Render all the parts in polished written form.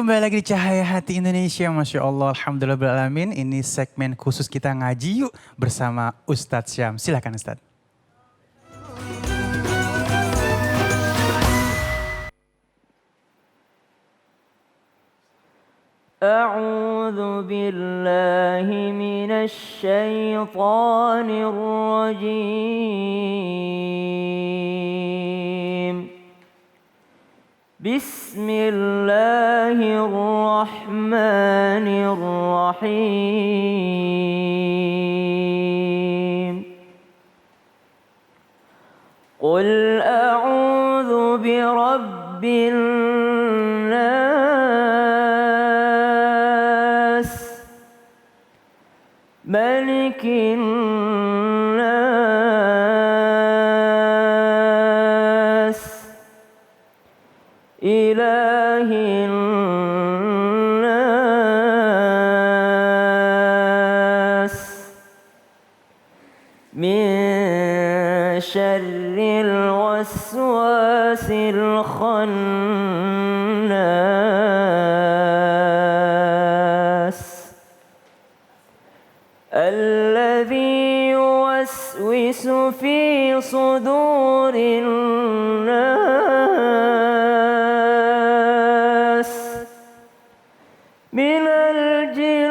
Kembali lagi di Cahaya Hati Indonesia, Masya Allah, Alhamdulillahirrahmanirrahim. Ini segmen khusus kita ngaji yuk bersama Ustadz Syam. Silakan Ustadz. أعوذ بالله من الشيطان الرجيم بسم الله الرحمن الرحيم قل أعوذ برب ملك الناس إله الناس من شر الوسواس الخناس الذي يوسوس في صدور الناس من الجنة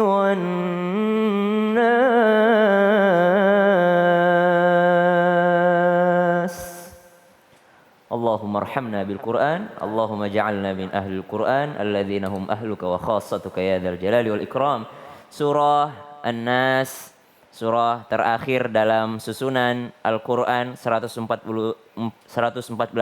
والناس اللهم ارحمنا بالقرآن اللهم اجعلنا من أهل القرآن الذين هم أهلك وخاصتك يا ذا الجلال والإكرام. Surah An-Nas, surah terakhir dalam susunan Al-Quran, 114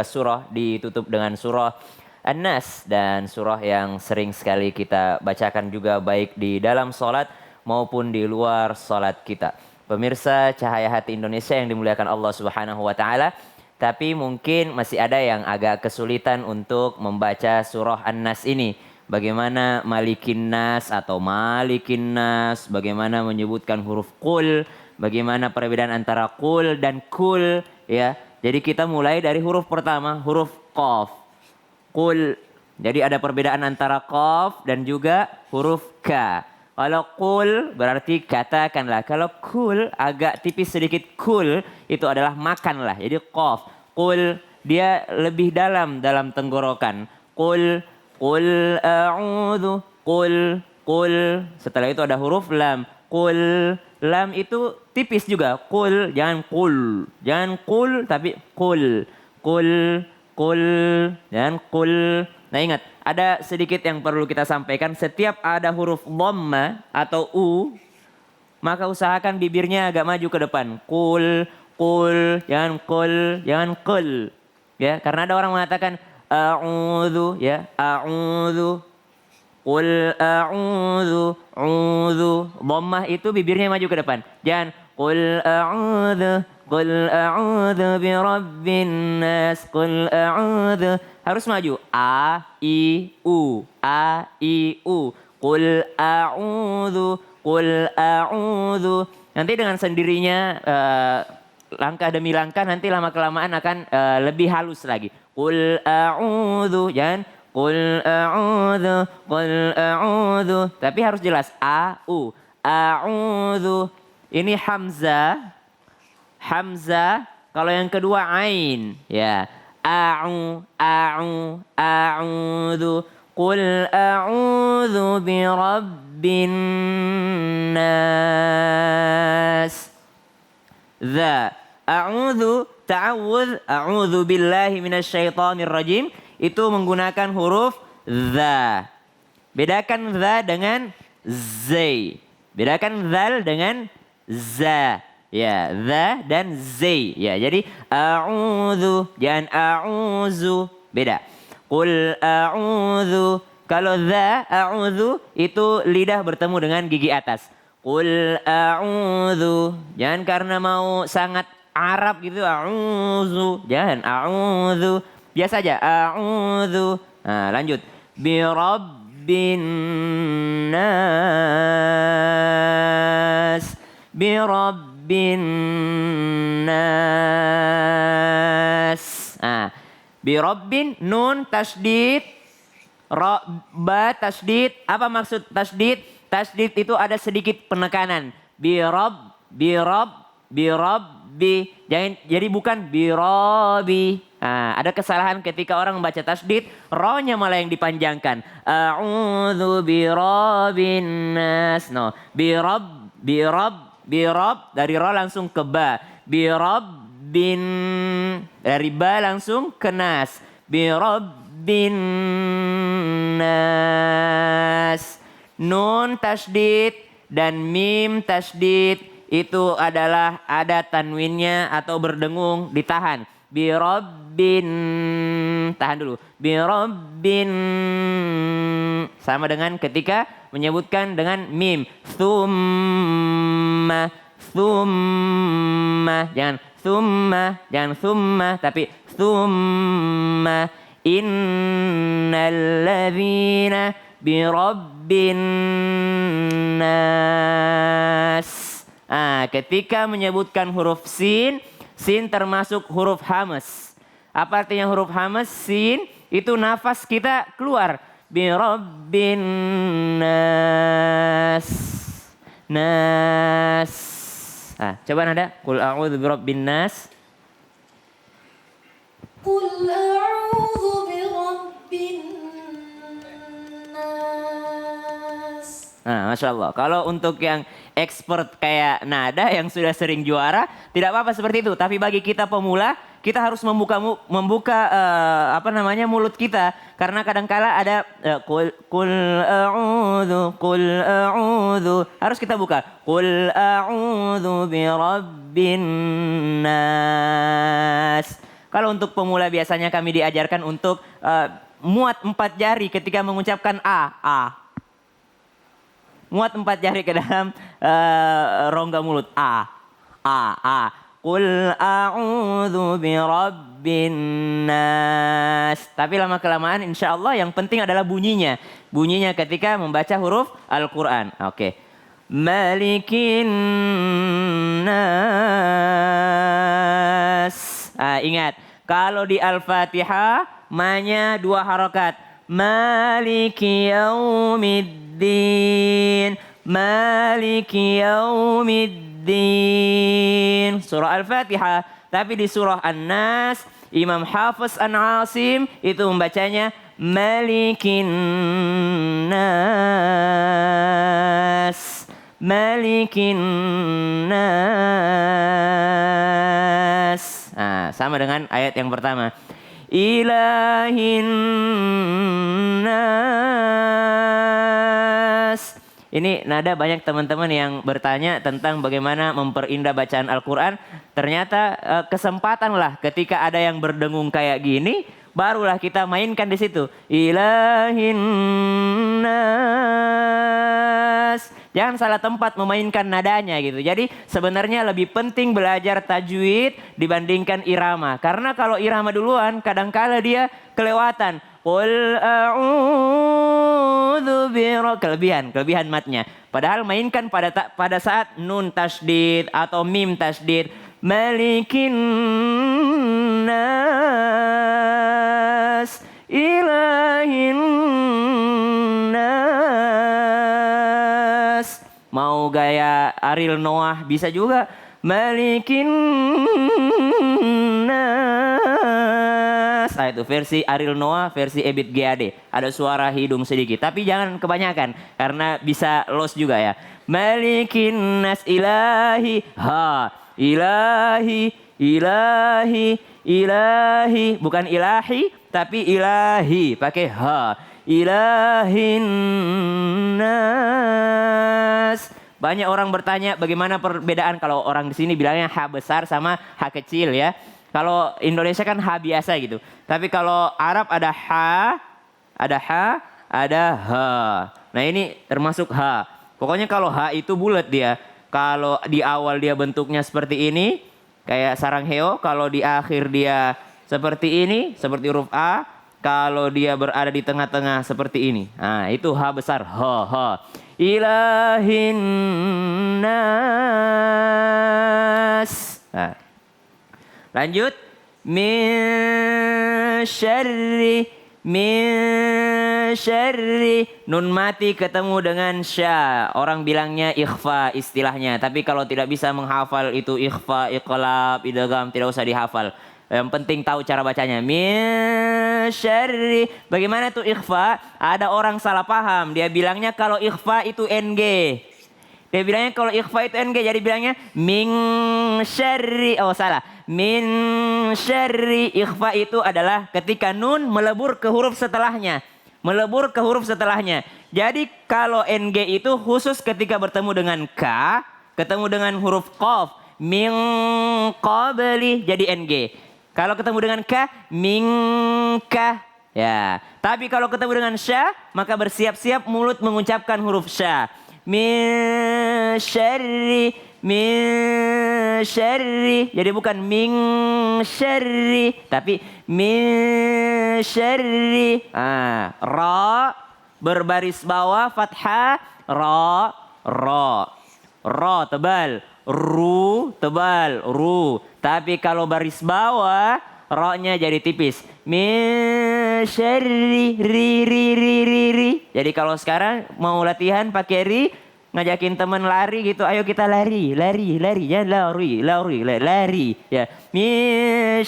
surah, ditutup dengan surah An-Nas, dan surah yang sering sekali kita bacakan juga baik di dalam sholat maupun di luar sholat kita. Pemirsa Cahaya Hati Indonesia yang dimuliakan Allah Subhanahu wa Ta'ala, tapi mungkin masih ada yang agak kesulitan untuk membaca surah An-Nas ini. Bagaimana malikin nas atau malikin nas, bagaimana menyebutkan huruf kul, bagaimana perbedaan antara kul dan kul, ya. Jadi kita mulai dari huruf pertama, huruf qaf. Kul. Jadi ada perbedaan antara qaf dan juga huruf ka. Kalau kul berarti katakanlah. Kalau kul agak tipis sedikit kul itu adalah makanlah. Jadi qaf. Kul dia lebih dalam tenggorokan. Kul a'udhu. Kul. Setelah itu ada huruf lam. Kul. Lam itu tipis juga. Kul. Jangan kul. Jangan kul tapi kul. Kul. Jangan kul. Nah ingat, ada sedikit yang perlu kita sampaikan. Setiap ada huruf dhamma atau u, maka usahakan bibirnya agak maju ke depan. Kul. Jangan kul. Ya, karena ada orang mengatakan a'udhu, ya, a'udhu. Qul a'udhu. Dhammah itu bibirnya maju ke depan. Jangan qul a'udhu birabbin nas. Qul a'udhu. Harus maju. A, I, U. Qul a'udhu. Nanti dengan sendirinya langkah demi langkah nanti lama-kelamaan akan lebih halus lagi. Qul a'udhu. Jangan qul a'udhu. Tapi harus jelas. A, U. A'udhu. Ini hamzah. Kalau yang kedua ain. Ya. A'udhu. Qul a'udhu birabbin nas. Dha. A'udhu, ta'awudh, a'udhu billahi minasyaitonir rajim. Itu menggunakan huruf dha. Bedakan dha dengan zai. Bedakan dhal dengan za. Ya, dha dan zai. Ya, jadi a'udhu, jangan a'udhu. Beda. Qul a'udhu. Kalau dha, a'udhu, itu lidah bertemu dengan gigi atas. Qul a'udhu. Jangan karena mau sangat Arab gitu, a'udhu. Jangan, a'udhu. Biasa aja, a'udhu. Nah, lanjut. Birabbin nas. Birabbin nas. Nah, Birabbin, nun tasdid, ra, ba tasdid. Apa maksud tasdid? Tasdid itu ada sedikit penekanan. Birab, birabbi. Jangan, jadi bukan birabi. Nah, ada kesalahan ketika orang membaca tasdid, ro-nya malah yang dipanjangkan. A'udzu birabbin nas. No, birab dari ro langsung ke ba. Birabbin dari ba langsung ke nas. Birabbin nas. Nun tasdid dan mim tasdid itu adalah ada tanwinnya atau berdengung ditahan. Birabbin, tahan dulu. Birabbin, sama dengan ketika menyebutkan dengan mim. Thumma, jangan thumma, tapi thumma. Innalladzina birabbin nas. Ketika menyebutkan huruf sin, sin termasuk huruf hamas. Apa artinya huruf hamas? Sin itu nafas kita keluar. Birabbin nas. Nas. Coba nada. Qul a'udzu birabbin nas. Qul a'udzu birabbin nas. Masya Allah. Kalau untuk yang expert kayak Nada yang sudah sering juara, tidak apa-apa seperti itu. Tapi bagi kita pemula, kita harus membuka mulut kita, karena kadangkala ada qul a'udzu, harus kita buka. Qul a'udzu birabbin nas. Kalau untuk pemula biasanya kami diajarkan untuk muat 4 jari ketika mengucapkan a. Muat 4 jari ke dalam rongga mulut. A. Qul a'udzu birabbin nas. Tapi lama-kelamaan insya Allah yang penting adalah bunyinya. Bunyinya ketika membaca huruf Al-Quran. Oke. Malikin nas. Ingat, kalau di Al-Fatihah, ma-nya 2 harokat. Maliki yaumiddin. Maliki yaumiddin. Surah Al-Fatihah. Tapi di surah An-Nas, Imam Hafiz An-Asim itu membacanya Malikin nas. Malikin nas. Sama dengan ayat yang pertama. Ilahin nas. Ini Nada banyak teman-teman yang bertanya tentang bagaimana memperindah bacaan Al-Quran. Ternyata kesempatan lah ketika ada yang berdengung kayak gini, barulah kita mainkan di situ. Ilahin nas. Jangan salah tempat memainkan nadanya gitu. Jadi sebenarnya lebih penting belajar tajwid dibandingkan irama. Karena kalau irama duluan kadangkala dia kelewatan. Qul a'udzu kelebihan matnya. Padahal mainkan pada saat nun tasdid atau mim tasdid. Malikin nas. Ilahin nas. Mau gaya Ariel Noah bisa juga. Malikin nas. Itu versi Ariel Noah, versi Ebit GAD. Ada suara hidung sedikit. Tapi jangan kebanyakan karena bisa loss juga ya. Malikin nas ilahi. Ilahi. Bukan ilahi tapi ilahi. Pakai ha. Ilahin nas. Banyak orang bertanya bagaimana perbedaan kalau orang di sini bilangnya H besar sama H kecil ya. Kalau Indonesia kan H biasa gitu. Tapi kalau Arab ada H, ada H. Nah ini termasuk H. Pokoknya kalau H itu bulat dia. Kalau di awal dia bentuknya seperti ini, kayak sarang heo. Kalau di akhir dia seperti ini, seperti huruf A. Kalau dia berada di tengah-tengah seperti ini. Nah itu H besar. Ha. Ilahin nas. Nah, lanjut. min syarri. Nun mati ketemu dengan sya. Orang bilangnya ikhfa istilahnya. Tapi kalau tidak bisa menghafal itu ikhfa, iqlab, idgham, tidak usah dihafal. Yang penting tahu cara bacanya. Min syarri. Bagaimana tuh ikhfa? Ada orang salah paham. Dia bilangnya kalau ikhfa itu NG. Dia bilangnya kalau ikhfa itu NG. Jadi bilangnya min syarri. Oh salah. Min syarri. Ikhfa itu adalah ketika nun melebur ke huruf setelahnya. Melebur ke huruf setelahnya. Jadi kalau NG itu khusus ketika bertemu dengan K. Ketemu dengan huruf Qaf. Min qabli jadi NG. Kalau ketemu dengan K. Minka. Ya. Tapi kalau ketemu dengan Sya. Maka bersiap-siap mulut mengucapkan huruf Sya. Min syarri. Jadi bukan min syarri. Tapi min syarri. Ra. Berbaris bawah fathah. Ra. Ra tebal. Ru tebal. Ru. Tapi kalau baris bawah. Ra-nya jadi tipis. Min syarri. Ri. Jadi kalau sekarang mau latihan pakai ri. Ngajakin teman lari gitu. Ayo kita lari. Ya lari. Ya. Min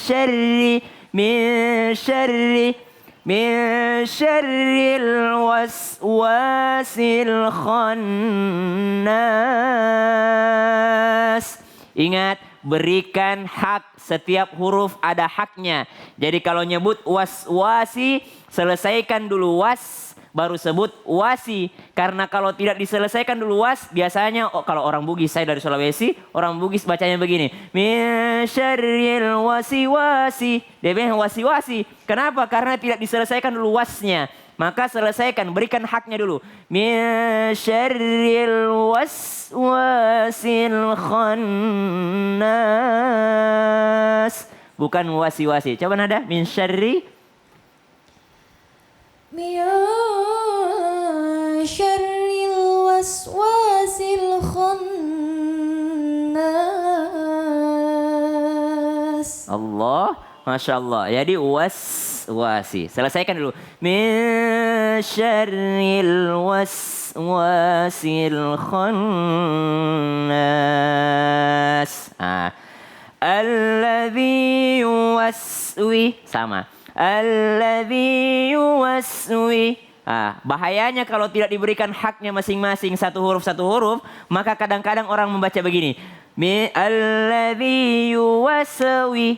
syarril waswasil khannas. Ingat, berikan hak. Setiap huruf ada haknya. Jadi kalau nyebut waswasi, selesaikan dulu was, baru sebut wasi. Karena kalau tidak diselesaikan dulu was, biasanya kalau orang Bugis, saya dari Sulawesi, orang Bugis bacanya begini. Min syarril wasi. Dia bilang wasi. Kenapa? Karena tidak diselesaikan dulu wasnya. Maka selesaikan, berikan haknya dulu. Min syarril waswasil khannas. Bukan wasi. Coba nada. Min syarri. min syarril waswasil khannas. Allah. Masya Allah. Jadi waswasi. Selesaikan dulu. Min syarril waswasil khannas. Alladhi yuwaswi. Sama. Alladhi yuwaswi. Bahayanya kalau tidak diberikan haknya masing-masing satu huruf, maka kadang-kadang orang membaca begini. Alladhi yuwaswi.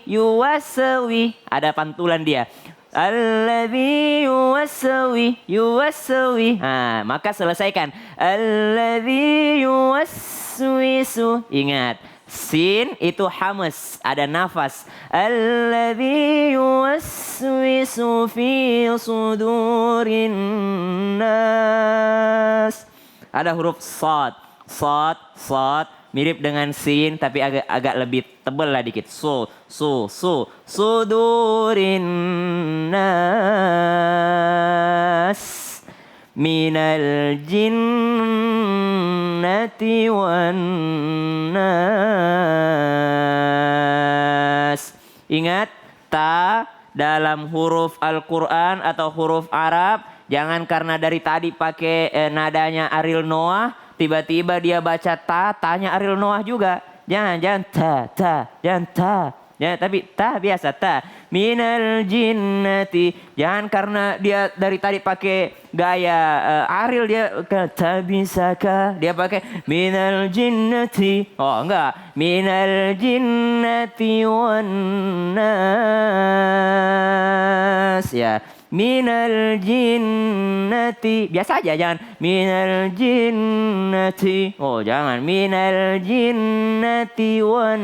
Ada pantulan dia. Alladhi yuwaswi. Maka selesaikan. Alladhi yuwaswisu. Ingat. Sin itu hamas, ada nafas. Alladhi yuwaswisu fi sudurin nas. Ada huruf sad. Mirip dengan sin tapi agak lebih tebal lah dikit. Sudurin nas. Minal jinnati wan nas. Ingat, ta dalam huruf Al-Quran atau huruf Arab. Jangan karena dari tadi pakai nadanya Ariel Noah. Tiba-tiba dia baca ta, tanya Ariel Noah juga. Jangan ta. Ya, tapi ta biasa ta. Minal jinnati. Jangan karena dia dari tadi pakai gaya Ariel dia ta bisaka. Dia pakai minal jinnati. Oh enggak. Minal jinnati wan nas. Ya. Minal jinnati. Biasa aja jangan. Minal jinnati. Oh jangan. Minal jinnati wan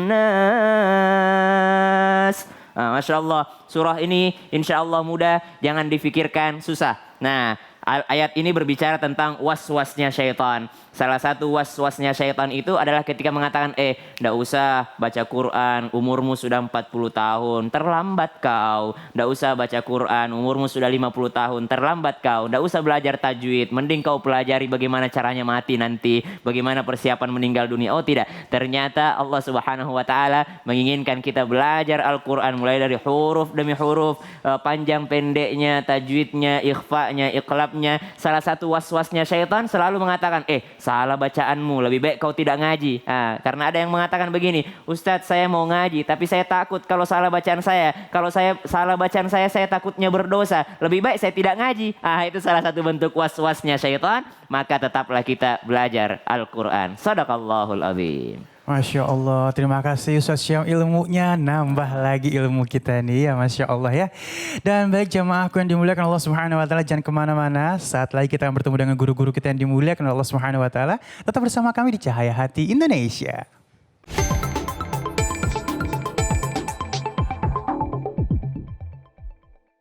nas. Masya Allah. Surah ini insya Allah mudah. Jangan difikirkan susah. Nah Ayat ini berbicara tentang was-wasnya syaitan. Salah satu was-wasnya syaitan itu adalah ketika mengatakan, ndak usah baca Quran, umurmu sudah 40 tahun, terlambat kau. Ndak usah baca Quran, umurmu sudah 50 tahun, terlambat kau. Ndak usah belajar tajwid, mending kau pelajari bagaimana caranya mati nanti, bagaimana persiapan meninggal dunia. Oh tidak, ternyata Allah Subhanahu wa taala menginginkan kita belajar Al-Quran mulai dari huruf demi huruf, panjang pendeknya, tajwidnya, ikhfa'nya, iqlabnya. Salah satu was-wasnya syaitan selalu mengatakan, salah bacaanmu, lebih baik kau tidak ngaji. Karena ada yang mengatakan begini, Ustadz saya mau ngaji tapi saya takut kalau salah bacaan saya. Kalau saya salah bacaan saya takutnya berdosa. Lebih baik saya tidak ngaji. Itu salah satu bentuk was-wasnya syaitan. Maka tetaplah kita belajar Al-Quran. Sadaqallahul azim. Masya Allah, terima kasih Ustaz Syam, ilmunya nambah lagi ilmu kita nih ya, Masya Allah ya. Dan baik jamaahku yang dimuliakan Allah Subhanahu Wa Taala, jangan kemana-mana. Saat lagi kita bertemu dengan guru-guru kita yang dimuliakan Allah Subhanahu Wa Taala. Tetap bersama kami di Cahaya Hati Indonesia.